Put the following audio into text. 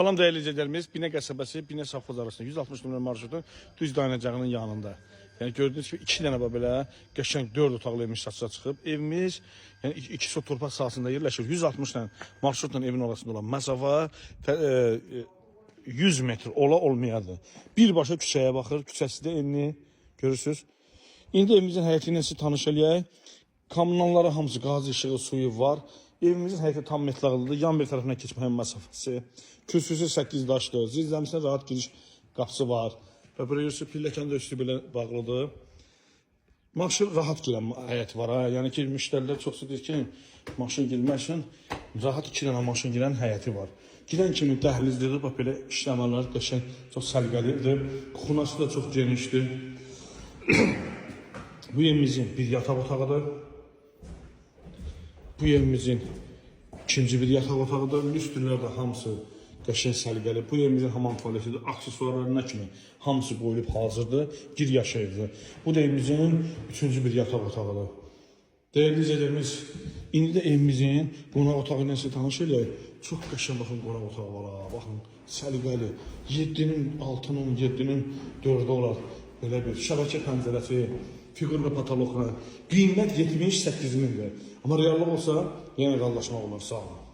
Salam değerli izləyicilərimiz, Binə qəsəbəsi, Binə Safxoz arasında 160 nömrə marşrutun düz dayanacağının yanında. Yəni gördüğünüz gibi 2 dənə belə qəşəng 4 otaqlı evimiz satışa çıxıb. Evimiz yəni 2 sot torpaq sahəsində yerləşir. 160 dənə marşrutla evin arasında olan məsafə 100 metr olmayadı. Birbaşa küçəyə baxır, küçəsi də enli görürsüz. İndi evimizin həyəti ilə sizi tanış eləyək. Kommunalları hamısı, qaz işığı, suyu var. Evimizin həyəti tam metlaqlıdır. Yan bir tərəfinə keçməyin məsafəsi. Kürsüsü 8 daşdır. Zirzəmisinə rahat giriş qapısı var. Və burası pilləkən də üstü belə bağlıdır. Maşın rahat girən həyət var. Yəni ki, müştərilər çoxsu deyir ki, maşın girmək üçün rahat 2 dənə maşın girən həyəti var. Girən kimi dəhlizdir, bax belə işləmələr qəşəng, çox səliqəlidir. Xunası da çox genişdir. Bu evimizin bir yataq otağıdır. Bu evimizin ikinci bir yataq otağıdır. Üstünlər də hamısı qəşəng səliqəli. Bu evimizin hamam tualetidir. Aksesuarlarına kimi hamısı qoyulub hazırdır. Gir yaşayırdı. Bu da evimizin üçüncü bir yataq otağıdır. Değerli izləyicilərimiz, indi də evimizin qonaq otağı ilə sizi tanış eləyək. Çox qəşəng baxın qonaq otağı var. Baxın səliqəli. 7-nin 6-nın 7-nin 4-də olar. Belə bir şəbəkə pəncərəsi, figurlu patologla. Qiymət 78 mindir. Amma reallıq olsa yenə qallaşmaq olar. Sağ olun.